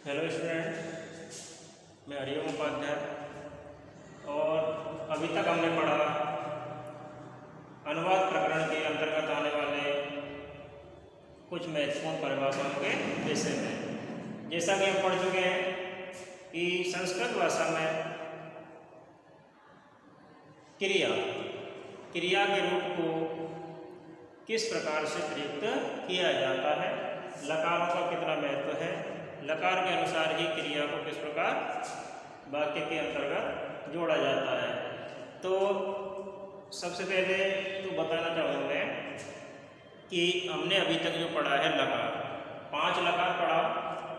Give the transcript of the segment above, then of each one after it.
Hello student, मैं हरिओम उपाध्याय। और अभी तक हमने पढ़ा अनुवाद प्रकरण के अंतर्गत आने वाले कुछ महत्वपूर्ण परिभाषाओं के विषय में। जैसा कि हम पढ़ चुके हैं कि संस्कृत भाषा में क्रिया के रूप को किस प्रकार से प्रयुक्त किया जाता है, लकारों का कितना महत्व है, लकार के अनुसार ही क्रिया को किस प्रकार वाक्य के अंतर्गत जोड़ा जाता है। तो सबसे पहले तो बताना चाहूँगा कि हमने अभी तक जो पढ़ा है लकार, 5 लकार पढ़ा।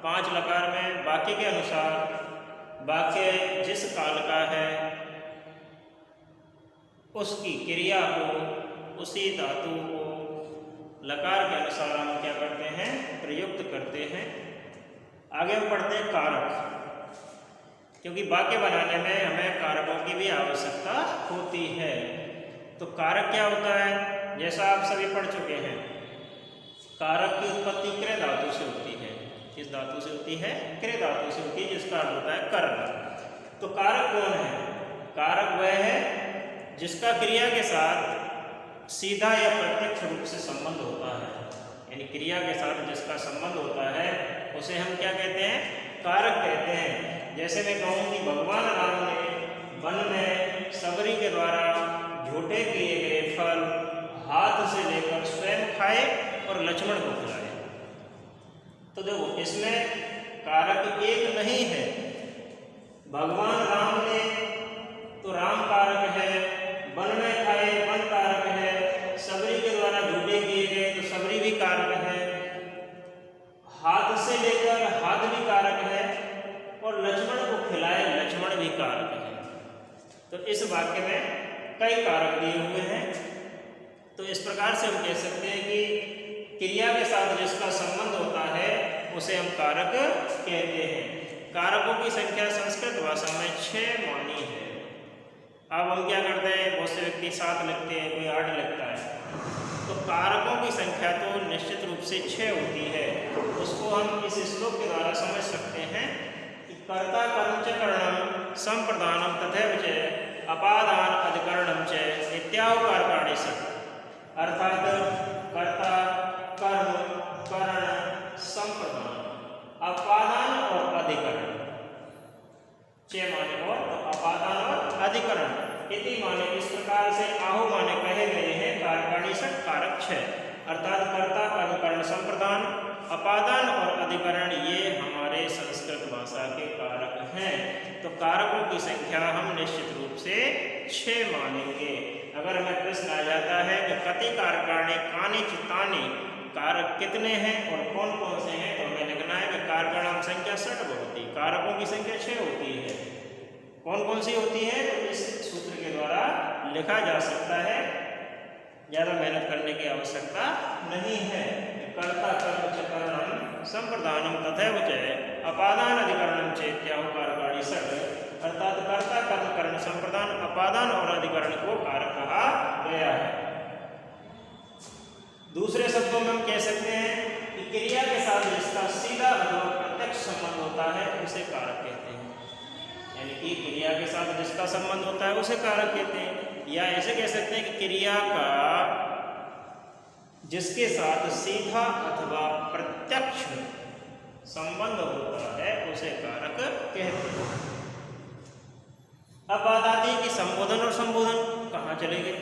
5 लकार में वाक्य के अनुसार वाक्य जिस काल का है उसकी क्रिया को, उसी धातु को लकार के अनुसार हम क्या करते हैं, प्रयुक्त करते हैं। आगे हम पढ़ते हैं कारक, क्योंकि वाक्य बनाने में हमें कारकों की भी आवश्यकता होती है। तो कारक क्या होता है, जैसा आप सभी पढ़ चुके हैं, कारक की उत्पत्ति क्रय धातु से होती है। किस धातु से होती है? क्रय धातु से होती है, जिसका अर्थ होता है कर्ण। तो कारक कौन है? कारक वह है जिसका क्रिया के साथ सीधा या प्रत्यक्ष रूप से संबंध होता है, यानी क्रिया के साथ जिसका संबंध होता है उसे हम क्या कहते हैं? कारक कहते हैं। जैसे मैं कहूँ कि भगवान राम ने वन में सबरी के द्वारा झूठे किए गए फल हाथ से लेकर स्वयं खाए और लक्ष्मण को खिलाए। तो देखो, इसमें कारक एक नहीं है। भगवान राम ने तो राम कारक है, वन में खाए वन कारक है, सबरी के द्वारा झूठे किए गए तो सबरी भी कारक है, हाथ से लेकर हाथ भी कारक है, और लक्ष्मण को खिलाए लक्ष्मण भी कारक है। तो इस वाक्य में कई कारक दिए हुए हैं। तो इस प्रकार से हम कह सकते हैं कि क्रिया के साथ जिसका संबंध होता है उसे हम कारक कहते हैं। कारकों की संख्या संस्कृत भाषा में 6 मानी है। अब हम क्या करते हैं, बहुत से व्यक्ति 7 लिखते हैं, कोई 8 लिखता है। तो कारकों की संख्या तो निश्चित रूप से 6 होती है। उसको हम इस श्लोक के द्वारा समझ सकते हैं कि कर्ता कर्म च करणम संप्रदानम तथैव च अपादान अधिकरणम च इत्यादि कारकाणि सत्। अर्थात कर्ता, कर्म, करण, संप्रदान, अपादान और अधिकरण, 6 माने और अपादान और अधिकरण इति माने इस प्रकार से आहु माने कहे गए हैं कारकाणि सत् कारक 6। अर्थात कर्ता, कर्म, करण, संप्रदान, अपादान और अधिकरण ये हमारे संस्कृत भाषा के कारक हैं। तो कारकों की संख्या हम निश्चित रूप से 6 मानेंगे। अगर हमें प्रश्न आ जाता है कि कति कारकाणि कानि चित्तानि, कारक कितने हैं और कौन कौन से हैं, तो हमें लिखना है कि कारकाणाम संख्या 60 भवति। कारकों की संख्या 6 होती है। कौन कौन सी होती है, तो इस सूत्र के द्वारा लिखा जा सकता है। ज़्यादा मेहनत करने की आवश्यकता नहीं है। कर्ता कर्म च करणम संप्रदानम तथैव च अपादान अधिकरणम च इत्यादि कारकाणि सत्। अर्थात कर्ता, कर्म, करण, संप्रदान, अपादान और अधिकरण को कारक कहा गया है। दूसरे शब्दों में हम कह सकते हैं कि क्रिया के साथ जिसका सीधा अथवा प्रत्यक्ष संबंध होता है उसे कारक कहते हैं। यानी कि क्रिया के साथ जिसका संबंध होता है उसे कारक कहते हैं। या ऐसे कह सकते हैं कि क्रिया का जिसके साथ सीधा अथवा प्रत्यक्ष संबंध होता है उसे कारक कहते हैं। अब बात आती है कि संबोधन और संबोधन कहाँ चले गए।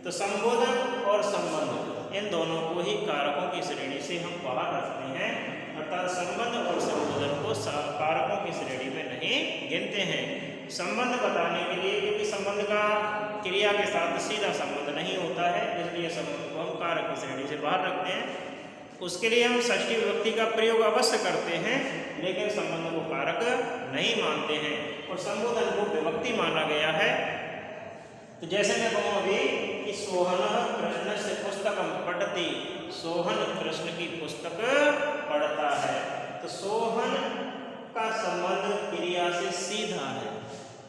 तो संबोधन और संबंध इन दोनों को ही कारकों की श्रेणी से हम बाहर रखते हैं। अर्थात संबंध और संबोधन को कारकों की श्रेणी में नहीं गिनते हैं। संबंध बताने के लिए, क्योंकि संबंध का क्रिया के साथ सीधा संबंध नहीं होता है, इसलिए संबंध को हम कारक की श्रेणी से बाहर रखते हैं। उसके लिए हम षष्ठी विभक्ति का प्रयोग अवश्य करते हैं, लेकिन संबंध को कारक नहीं मानते हैं और संबोधन को विभक्ति माना गया है। तो जैसे मैं कहूँ अभी कि सोहन कृष्ण से पुस्तकम पढ़ती, सोहन कृष्ण की पुस्तक पढ़ता है। तो सोहन का संबंध क्रिया से सीधा है,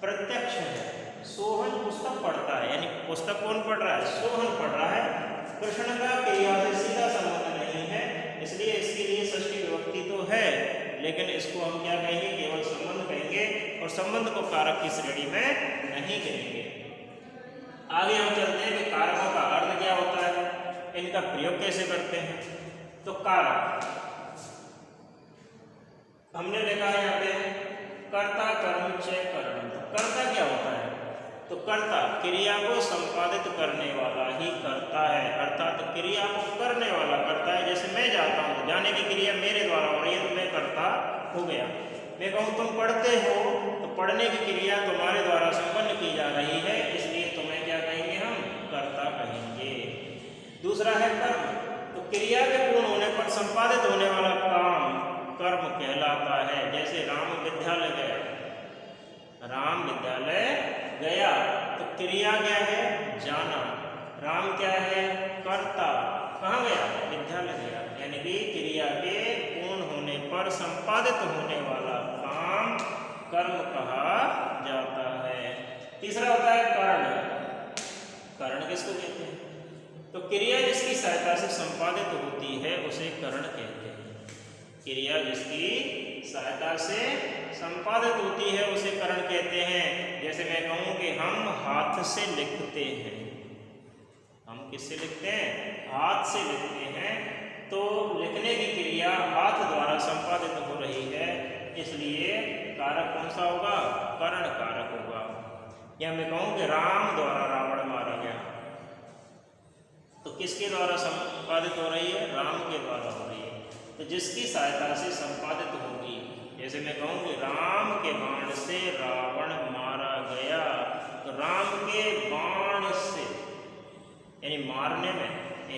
प्रत्यक्ष है। सोहन पुस्तक पढ़ता है, यानी पुस्तक कौन पढ़ रहा है? सोहन पढ़ रहा है। कृष्ण का क्रिया से सीधा संबंध नहीं है, इसलिए इसके लिए षष्ठी विभक्ति तो है, लेकिन इसको हम क्या कहेंगे, केवल संबंध कहेंगे और संबंध को कारक की श्रेणी में नहीं कहेंगे। आगे हम चलते हैं कि कारकों का अर्थ क्या होता है, इनका प्रयोग कैसे करते हैं। तो कारक हमने देखा है यहाँ पे कर्ता कर्म च करणम। तो कर्ता क्या होता है, तो कर्ता क्रिया को संपादित करने वाला ही करता है, अर्थात क्रिया को करने वाला करता है। जैसे मैं जाता हूँ, जाने की क्रिया मेरे द्वारा हो रही है, तो मैं कर्ता हो गया। मैं कहूँ तुम पढ़ते हो, तो पढ़ने की क्रिया तुम्हारे द्वारा संपन्न की जा रही है, इसलिए तुम्हें क्या कहेंगे, हम कर्ता कहेंगे। दूसरा है कर्म। तो क्रिया के पूर्ण होने पर संपादित होने वाला काम कर्म कहलाता है। जैसे राम विद्यालय गया, राम विद्यालय गया, तो क्रिया क्या है, जाना। राम क्या है, कर्ता, कहाँ गया, विद्यालय गया। यानी कि क्रिया के पूर्ण होने पर संपादित होने वाला काम कर्म कहा जाता है। तीसरा होता है कर्ण। कर्ण किसको कहते हैं, तो क्रिया जिसकी सहायता से संपादित होती है उसे कर्ण कहते हैं। क्रिया जिसकी सहायता से संपादित होती है उसे कर्ण कहते हैं। जैसे मैं कहूँ कि हम हाथ से लिखते हैं, हम किससे लिखते हैं, हाथ से लिखते हैं, तो लिखने की क्रिया हाथ द्वारा संपादित हो रही है, इसलिए कारक कौन सा होगा, कर्ण कारक होगा। या मैं कहूँ कि राम द्वारा रावण मारा गया, तो किसके द्वारा संपादित हो रही है, राम के द्वारा हो रही है। तो जिसकी सहायता से संपादित होगी, जैसे मैं कहूँ कि राम के बाण से रावण मारा गया, तो राम के बाण से यानी मारने में,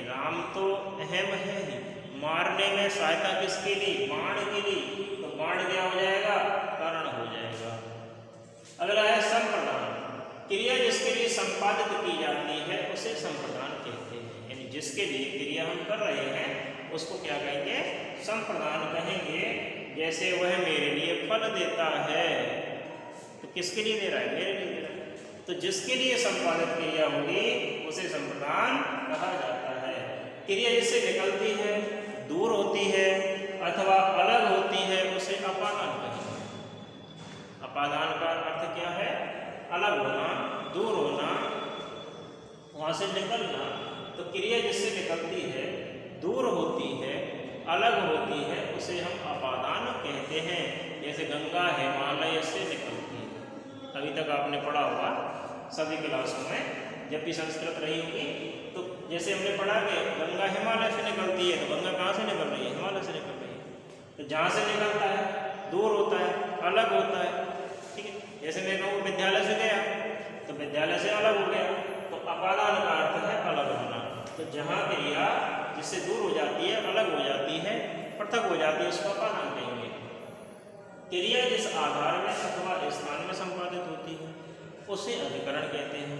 राम तो अहम है ही, मारने में सहायता किसके लिए, बाण के लिए, तो बाण क्या हो जाएगा, कर्ण हो जाएगा। अगला है संप्रदान। क्रिया जिसके लिए संपादित की जाती है उसे संप्रदान कहते हैं। यानी जिसके लिए क्रिया हम कर रहे हैं उसको क्या कहेंगे, संप्रदान कहेंगे। जैसे वह मेरे लिए फल देता है, तो किसके लिए दे रहा है, मेरे लिए दे रहा है। तो जिसके लिए संपादित क्रिया होगी उसे संप्रदान कहा जाता है। क्रिया जिससे निकलती है, दूर होती है अथवा अलग होती है उसे अपादान कहेंगे। अपादान का अर्थ क्या है, अलग होना, दूर होना, वहाँ से निकलना। तो क्रिया जिससे निकलती है, दूर होती है, अलग होती है, उसे हम अपादान कहते हैं। जैसे गंगा हिमालय से निकलती है, अभी तक आपने पढ़ा होगा सभी क्लासों में, जब भी संस्कृत रही होगी, तो जैसे हमने पढ़ा कि गंगा हिमालय से निकलती है, तो गंगा कहाँ से निकल रही है, हिमालय से निकल रही है। तो जहाँ से निकलता है, दूर होता है, अलग होता है, ठीक है। जैसे मैं कहूँ विद्यालय से गया, तो विद्यालय से अलग हो गया, तो अपादान का अर्थ है अलग होना। तो जहाँ क्रिया जिससे दूर हो जाती है, अलग हो जाती है, पृथक हो जाती है, उसको अपादान कहेंगे। क्रिया जिस आधार में अथवा स्थान में संपादित होती है उसे अधिकरण कहते हैं।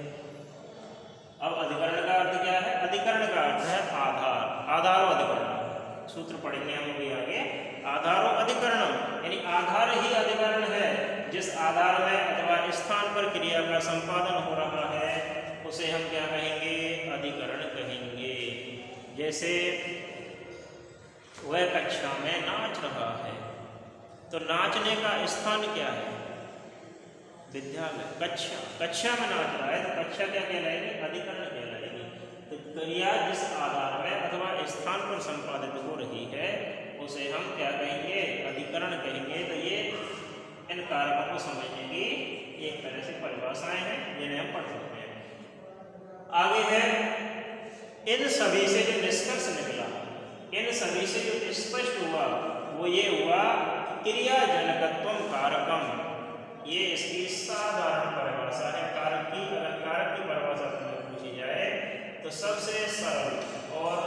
अब अधिकरण का अर्थ क्या है, अधिकरण का अर्थ है आधार, आधारो अधिकरण। सूत्र पढ़ेंगे हम अभी आगे, आधारो अधिकरणम, यानी आधार ही अधिकरण है। जिस आधार में अथवा स्थान पर क्रिया का संपादन हो रहा है उसे हम क्या कहेंगे, अधिकरण कहेंगे। जैसे वह कक्षा में नाच रहा है, तो नाचने का स्थान क्या है, विद्यालय, कक्षा, कक्षा में नाच रहा है, तो कक्षा क्या कहलाएगी, अधिकरण कहलाएगी। तो क्रिया जिस आधार में अथवा स्थान पर संपादित हो रही है उसे हम क्या कहेंगे, अधिकरण कहेंगे। तो ये इन कारकों को समझने की एक तरह से परिभाषाएं हैं जिन्हें हम पढ़ सकते हैं। आगे है, इन सभी से जो निष्कर्ष निकला, इन सभी से जो स्पष्ट हुआ वो ये हुआ, क्रिया जनकत्वम कारकम, ये इसकी साधारण परिभाषा है कारक की। अगर कारक की परिभाषा तुम्हें पूछी जाए तो सबसे सरल और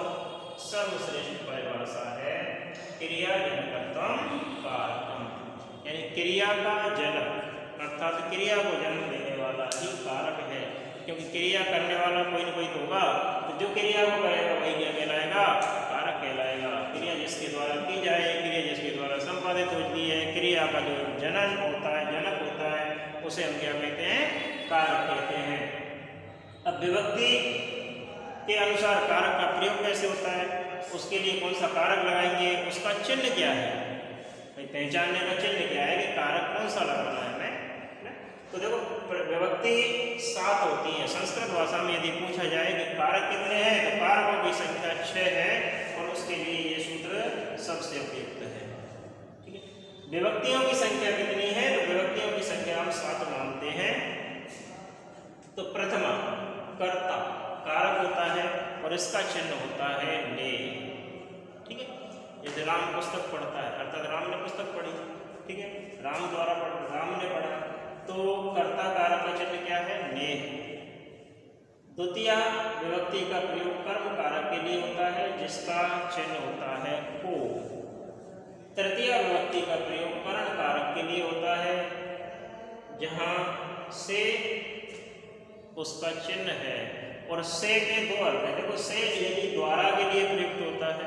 सर्वश्रेष्ठ परिभाषा है क्रिया जनकत्वम कारकम, यानी क्रिया का जनक अर्थात क्रिया को जन्म देने वाला ही कारक है। क्योंकि क्रिया करने वाला कोई न कोई तो होगा, तो जो क्रिया को करेगा वही क्या कहलाएगा, कारक कहलाएगा। क्रिया जिसके द्वारा की जाए, क्रिया जिसके द्वारा संपादित होती है, क्रिया का जो जनन होता है, जनक होता है, उसे हम क्या कहते हैं, कारक कहते हैं। अब विभक्ति के अनुसार कारक का प्रयोग कैसे होता है, उसके लिए कौन सा कारक लगाएंगे, उसका चिन्ह क्या है। पहचानने का चिन्ह क्या है कि कारक कौन सा लगाना है हमें। तो देखो विभक्ति 7 होती है। संस्कृत भाषा में यदि पूछा जाए कि कारक कितने हैं तो कारकों की संख्या 6 है और उसके लिए ये सूत्र सबसे उपयुक्त है। ठीक है, विभक्तियों की संख्या कितनी है तो विभक्तियों की संख्या हम 7 मानते हैं। तो प्रथमा कर्ता कारक होता है और इसका चिन्ह होता है ले। ठीक है, यदि राम पुस्तक पढ़ता है अर्थात राम ने पुस्तक पढ़ी, ठीक है, राम द्वारा राम ने पढ़ा, तो कर्ता कारक का चिन्ह क्या है ने। द्वितीय विभक्ति का प्रयोग कर्म कारक के लिए होता है जिसका चिन्ह होता है को। तृतीय विभक्ति का प्रयोग करण कारक के लिए होता है जहां से उसका चिन्ह है और से के 2 अर्थ है। देखो से यदि द्वारा के लिए प्रयुक्त होता है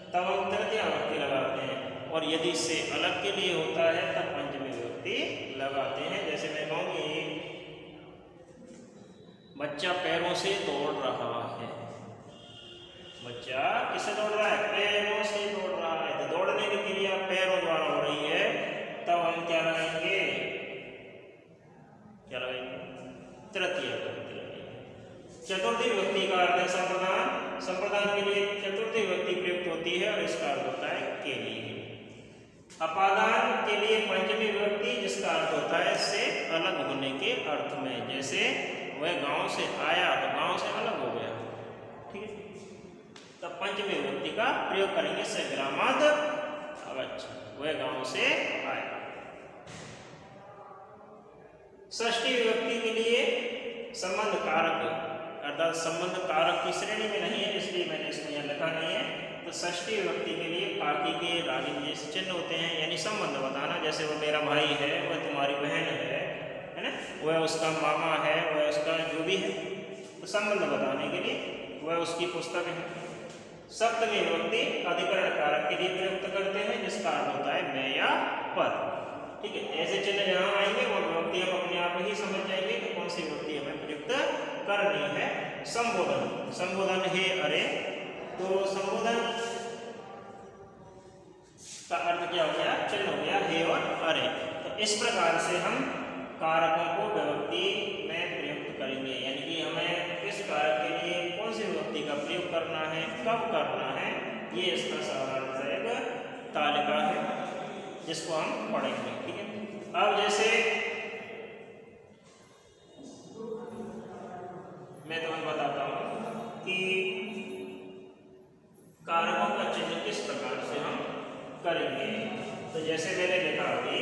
तब हम तृतीय विभक्ति लगाते हैं और यदि से अलग के लिए होता है तब पंचमी विभक्ति लगाते हैं। जैसे मैं कहूँगी बच्चा पैरों से दौड़ रहा है। बच्चा किससे दौड़ रहा है? पैरों से दौड़ रहा है। तो दौड़ने की क्रिया पैरों द्वारा हो रही है तब हम क्या लगाएंगे? क्या लगाएंगे? तृतीय विभक्ति लगेगी। चतुर्थी विभक्ति का अर्थ है संप्रदान। संप्रदान के लिए चतुर्थी विभक्ति प्रयुक्त होती है और इसका अर्थ होता है के लिए। अपादान के लिए पंचमी विभक्ति जिसका अर्थ होता है से अलग होने के अर्थ में। जैसे वह गांव से आया तो गांव से अलग हो गया। ठीक है, तब पंचमी विभक्ति का प्रयोग करेंगे से ग्रामाद अवच्छ, वह गांव से आया। षष्ठी विभक्ति के लिए संबंध कारक अर्थात संबंध कारक की श्रेणी में नहीं है इसलिए मैंने इसमें यहाँ लिखा नहीं है। तो षष्ठी विभक्ति के लिए काकी के रागिनी जैसे चिन्ह होते हैं यानी संबंध बताना। जैसे वो मेरा भाई है, वह तुम्हारी बहन है ना, वह उसका मामा है, वह उसका जो भी है, तो संबंध बताने के लिए वह उसकी पुस्तक है। सप्तमी विभक्ति अधिकरण कारक के लिए प्रयुक्त करते हैं जिसका अर्थ होता है मैं या पर। ठीक है, ऐसे चिन्ह जहाँ आएंगे वो विभक्ति हम अपने आप ही समझ जाएंगे कि कौन सी विभक्ति हमें प्रयुक्त करनी है। संबोधन, संबोधन हे अरे, तो संबोधन का अर्थ क्या हो गया? चिन्ह हो गया हे और अरे। तो इस प्रकार से हम कारकों को विभक्ति में प्रयुक्त करेंगे, यानी कि हमें किस कारक के लिए कौन सी विभक्ति का प्रयोग करना है, कब करना है, ये इसका साधारण सा एक तालिका है जिसको हम पढ़ेंगे। ठीक है, अब जैसे मैं तुम्हें बताता हूं कि कारकों का चिन्ह किस प्रकार से हम करेंगे। तो जैसे मैंने लिखा अभी,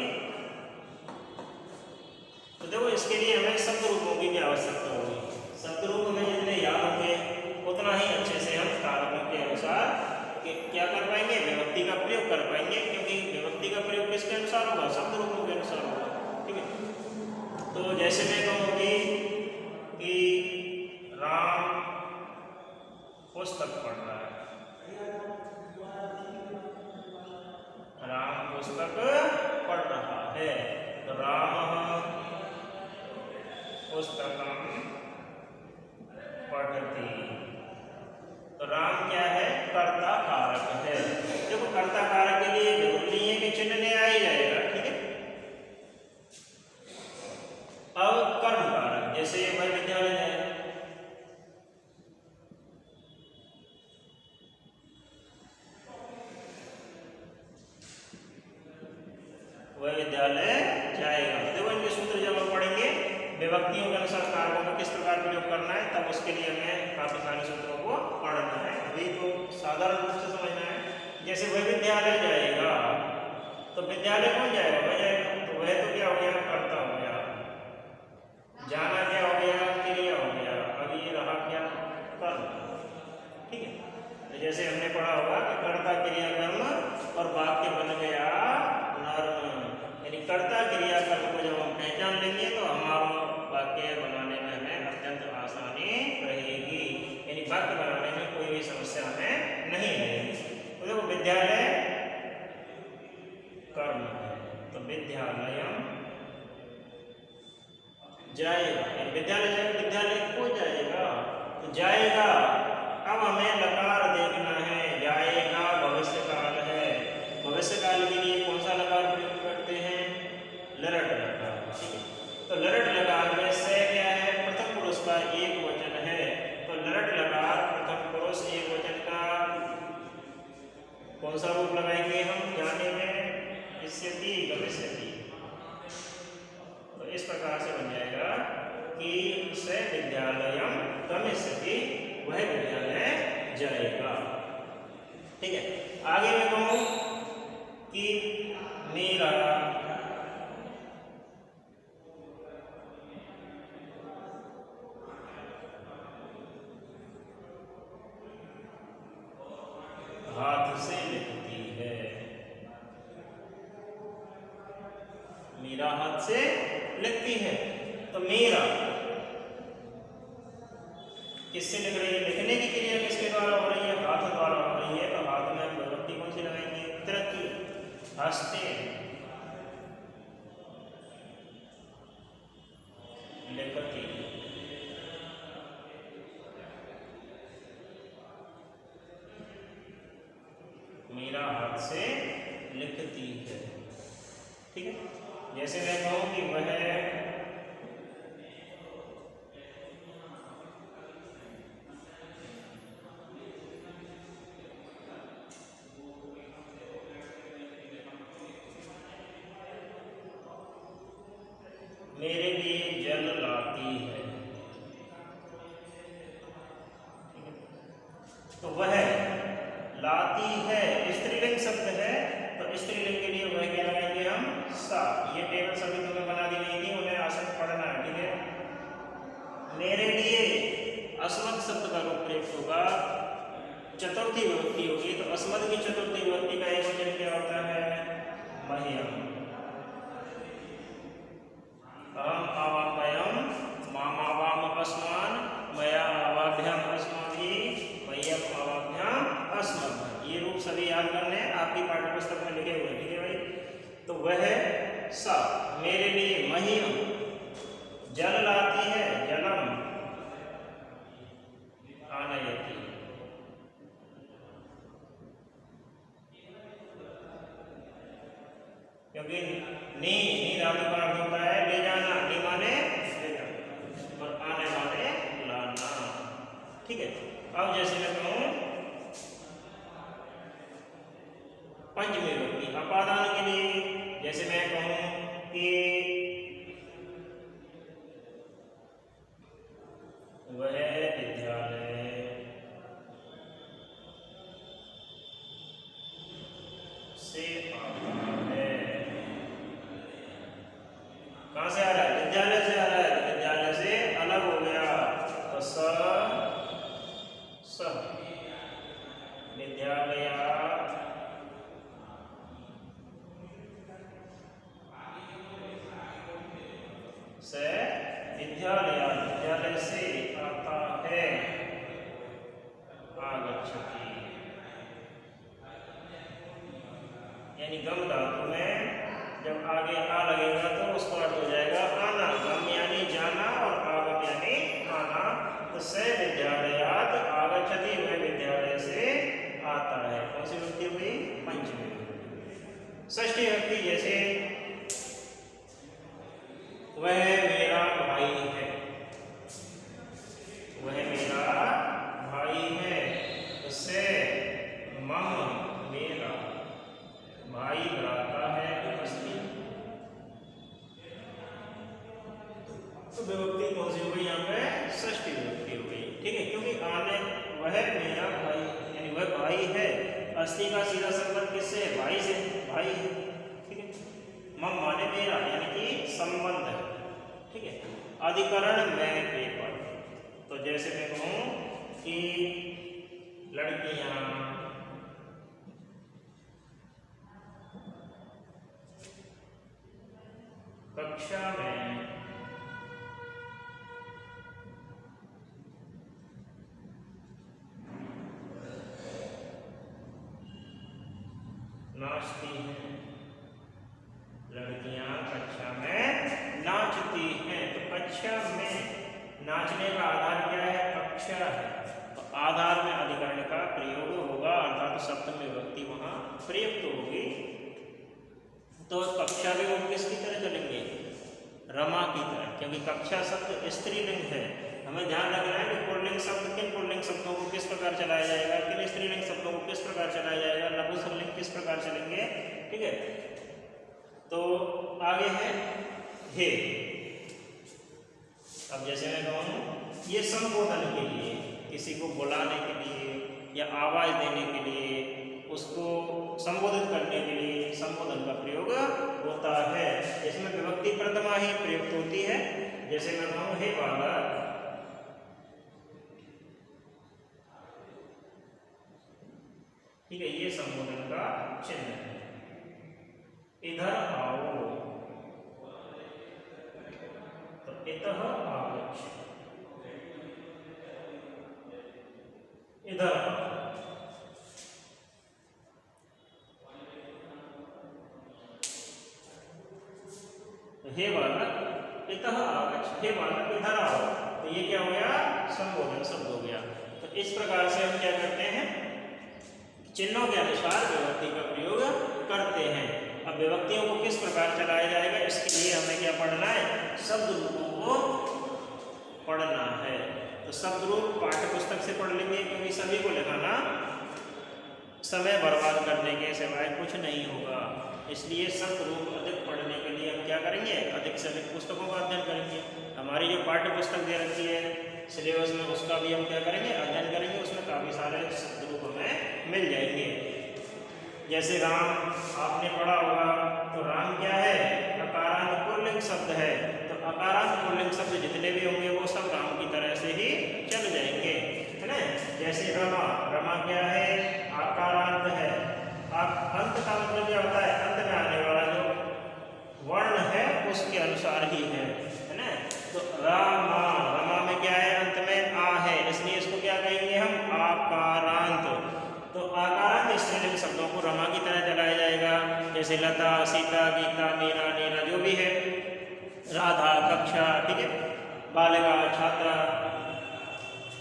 तो देखो इसके लिए हमें शब्द रूपों की भी आवश्यकता होगी। शब्द रूप में जितने याद होंगे उतना ही अच्छे से हम कारकों के अनुसार क्या कर पाएंगे? विभक्ति का प्रयोग कर पाएंगे, क्योंकि विभक्ति का प्रयोग किसके अनुसार होगा? शब्द रूपों के अनुसार होगा। ठीक है, तो जैसे मैं कहूँगी कि राम पुस्तक पढ़ रहा है, राम पुस्तक पढ़ रहा है, तो राम पुस्तकम पठति। तो राम क्या है? कर्ता कारक है। देखो कर्ता कारक के लिए जरूरी नहीं है कि चिन्ह ले आ ही जाएगा। ठीक है, अब कर्म कारक जैसे वह विद्यालय है, वह विद्यालय जाएगा। देखो इनके सूत्र जब हम पढ़ेंगे विभक्तियों के अनुसार कारकों का किस प्रकार प्रयोग करना है, तब उसके लिए हमें काफी सारे सूत्रों को पढ़ना है। अभी तो साधारण रूप से समझना है। जैसे वह विद्यालय जाएगा, तो विद्यालय कौन जाएगा? वह जाएगा। तो वह तो क्या हो गया? कर्ता हो गया। जाना क्या हो गया? क्रिया हो गया। अब ये रहा क्या? कर्म। ठीक है, तो जैसे हमने पढ़ा होगा कि कर्ता क्रिया कर्म और वाक्य बन गया नर्म। यानी कर्ता क्रिया कर्म को जब हम पहचान लेंगे तो हमारा वाक्य बनाने में हमें अत्यंत आसानी रहेगी, यानी वाक्य बनाने में कोई भी समस्या हमें नहीं रहेगी। तो देखो विद्यालय कर्म है, तो विद्यालय जाएगा, विद्यालय जाएगा, विद्यालय को जाएगा, तो जाएगा। अब हमें लकार देखना है, जाएगा भविष्य काल है। भविष्य काल के लिए कौन सा लकार ठीक है। आगे मैं कहूँ कि मेरा, हाथ से लिखती है, मेरा हाथ से लिखती है। तो मेरा किससे लिख रही है? लिखने की क्रिया किसके द्वारा हो रही है? हाथ द्वारा हो रही है। तो हाथ में हम विभक्ति कौन सी लगाएंगे? तृतीय, हस्ते लिखती, मेरा हाथ से लिखती है। ठीक है। जैसे मैं कहूं कि वह मेरे लिए जल लाती है। तो वह लाती है स्त्रीलिंग शब्द है, तो स्त्रीलिंग के लिए वह क्या लगाएंगे हम? सा। ये टेबल सभी तुम्हें बना दी गई थी, उन्हें आसन पढ़ना है। ठीक है। मेरे लिए अस्मत् शब्द का रूप प्रयुक्त होगा, चतुर्थी विभक्ति होगी। तो अस्मत् की चतुर्थी विभक्ति का एक वचन क्या होता है? मह्यम। अहम आवाभ्याम मामावाम अस्मान मया आवाभ्याम अस्माभिः मह्यम आवाभ्याम अस्मभ्यम। ये रूप सभी याद करने आपकी पाठ्यपुस्तक में लिखे हुए हैं। ठीक है भाई। तो वह सा मेरे लिए मह्यम जल लाती है, जलम आनयति। क्योंकि नी धातु का अर्थ होता है ले जाना, नी माने ले जाना और आने माने लाना। ठीक है। अब जैसे मैं कहूं पंचमी विभक्ति अपादान के लिए, जैसे मैं कहूं कि वह विद्यालय से आता है। कहां से आ रहा है? विद्यालय से आ रहा है। विद्यालय से अलग हो गया तो स विद्यालयात् से विद्यालयात् विद्यालय से आता है, आगच्छति। यानी गम धातु में जब आगे आ लगेगा तो उसका अर्थ हो जाएगा आना। गम यानी जाना और आगम यानी आना। तो से विद्यालयात् आगच्छति, वह विद्यालय से आता है। कौन सी विभक्ति हुई? पंचमी। षष्ठी विभक्ति जैसे वह मेरा भाई है, वह मेरा भाई है। उससे मम मेरा भाई बुलाता है उपस्थित। तो विभक्ति कौन सी हो गई? यहाँ पे षष्ठी विभक्ति हो गई। ठीक है। क्योंकि आने वह मेरा भाई यानी वह भाई है। अस्थि का सीधा संबंध किससे है? भाई से। भाई है। ठीक है। मम माने मेरा यानी कि संबंध है। ठीक है। अधिकरण में पेपर। तो जैसे मैं कहूं कि लड़कियां कक्षा में नाचती हैं, लड़कियां कक्षा में नाचती हैं। तो कक्षा में नाचने का आधार क्या है? कक्षा है। तो आधार में अधिकरण का प्रयोग होगा, अर्थात सप्तमी विभक्ति वहां प्रयुक्त होगी। तो कक्षा भी वो किसकी तरह चलेंगे? रमा की तरह, क्योंकि कक्षा शब्द स्त्रीलिंग है। हमें ध्यान रखना है कि पुल्लिंग शब्द किन पुल्लिंग शब्दों को किस प्रकार चलाया जाएगा, किन स्त्रीलिंग शब्दों को किस प्रकार चलाया जाएगा, नपुंसकलिंग किस प्रकार चलेंगे। ठीक है। तो आगे है हे। अब जैसे मैं कहूँ ये संबोधन के लिए, किसी को बुलाने के लिए या आवाज देने के लिए उसको संबोधित करने के लिए संबोधन का प्रयोग होता है। इसमें विभक्ति प्रथमा ही प्रयुक्त होती है। जैसे मैं कहूँ हे बालक, ठीक है, ये संबोधन का चिन्ह है। इधर आओ, तो इतः आगच्छ, इधर आओ। हे बालक इतः आगच्छ, हे बालक इधर आओ, तो ये क्या हो गया? संबोधन शब्द हो गया। तो इस प्रकार से हम क्या करते हैं? चिन्हों के अनुसार विभक्ति का प्रयोग करते हैं। अब विभक्तियों को किस प्रकार चलाया जाएगा, इसके लिए हमें क्या पढ़ना है? शब्द रूपों को पढ़ना है। तो शब्द रूप पाठ्य पुस्तक से पढ़ लेंगे, क्योंकि सभी को लिखाना समय बर्बाद करने के सिवाय कुछ नहीं होगा। इसलिए शब्द रूप अधिक पढ़ने के लिए हम क्या करेंगे? अधिक से अधिक पुस्तकों का अध्ययन करेंगे। हमारी जो पाठ्य पुस्तक दे रखी है सिलेबस में, उसका भी हम क्या करेंगे? अध्ययन करेंगे। उसमें काफ़ी सारे शब्द रूप हमें मिल जाएंगे। जैसे राम आपने पढ़ा होगा, तो राम क्या है? अकारांत पुल्लिंग शब्द है। तो अकारांत पुल्लिंग शब्द जितने भी होंगे वो सब राम की तरह से ही चल जाएंगे, है ना। जैसे रमा, रमा क्या है? आकारांत है। अंत का मतलब क्या होता है? अंत में आने वाला जो वर्ण है उसके अनुसार ही है ना। तो रामा, रमा में क्या है? अंत में आ है, इसलिए इसको क्या कहेंगे हम? आकारांत। तो आकारांत स्त्रीलिंग शब्दों को रमा की तरह चलाया जाएगा। जैसे लता, सीता, गीता, मीरा, नीरा, जो भी है, राधा, कक्षा, ठीक है, बालिका, छात्रा।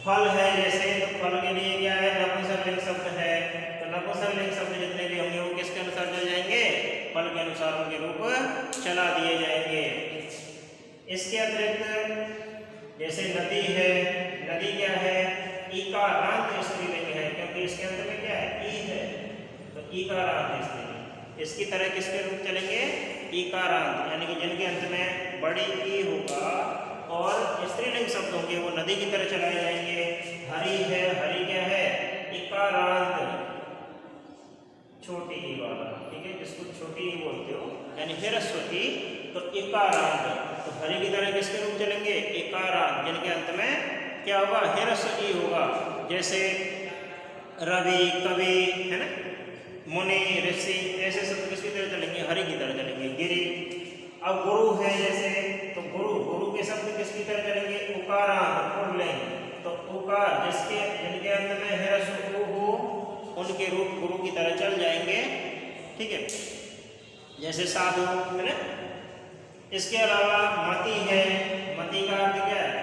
फल है जैसे, तो फल के लिए क्या है? नपुंसकलिंग शब्द है। तो नपुंसकलिंग शब्द जितने भी होंगे वो किसके अनुसार चल जाएंगे? फल के अनुसार उनके रूप चला दिए जाएंगे। इसके अतिरिक्त जैसे नदी है, नदी क्या है? ईकारांत स्त्रीलिंग है, क्योंकि इसके अंत में क्या है? ई है, तो ईकारांत स्त्रीलिंग। इसकी तरह किसके रूप चलेंगे? ईकारांत, यानी कि जिनके अंत में बड़ी ई होगा और स्त्रीलिंग शब्द होंगे वो नदी की तरह चलाए जाएंगे। हरि है, हरि क्या है? इकारांत, छोटी ई वाला, ठीक है, जिसको छोटी ई बोलते हो, यानी सरस्वती, तो इकारांत। तो हरि की तरह किसके रूप चलेंगे? इकारांत, जिनके अंत में क्या होगा? ह्रस्व ई होगा। जैसे रवि, कवि, है ना, मुनि, ऋषि, ऐसे शब्द किसकी तरह चलेंगे? हरि की तरह चलेंगे। गिरि। अब गुरु है जैसे, तो गुरु, गुरु के शब्द किसकी तरह चलेंगे? उकारांत, पुल्लिंग। तो उकार, जिनके अंत में ह्रस्व उ हो, उनके रूप गुरु की तरह चल जाएंगे, ठीक है। जैसे साधु, है ना। इसके अलावा मति है, मति का अर्थ क्या है?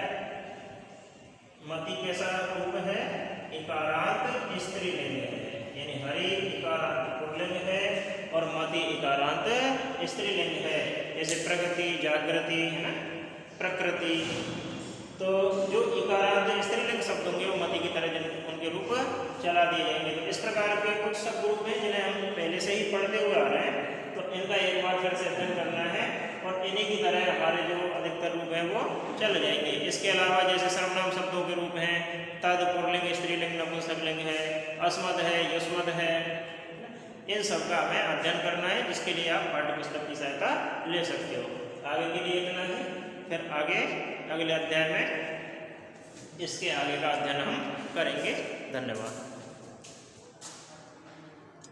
मति कैसा रूप है? इकारांत स्त्रीलिंग है, यानी हरि इकारांत पुल्लिंग है और मति इकारांत स्त्रीलिंग है। जैसे प्रगति, जागृति, है ना, प्रकृति। तो जो इकारांत स्त्रीलिंग शब्द होंगे वो मति की तरह उनके रूप चला दिए जाएंगे। तो इस प्रकार के कुछ शब्द रूप हैं जिन्हें हम पहले से ही पढ़ते हुए आ रहे हैं, तो इनका एक बार फिर से अध्ययन करना है और इन्हीं की तरह हमारे जो अधिकतर रूप हैं वो चल जाएंगे। इसके अलावा जैसे सर्वनाम शब्दों के रूप हैं तद, पुल्लिंग, स्त्रीलिंग, नपुंसकलिंग है, अस्मद है, युष्मद है, इन सब का हमें अध्ययन करना है, जिसके लिए आप पाठ्य पुस्तक की सहायता ले सकते हो। आगे के लिए इतना ही, फिर आगे अगले अध्याय में इसके आगे का अध्ययन हम करेंगे। धन्यवाद।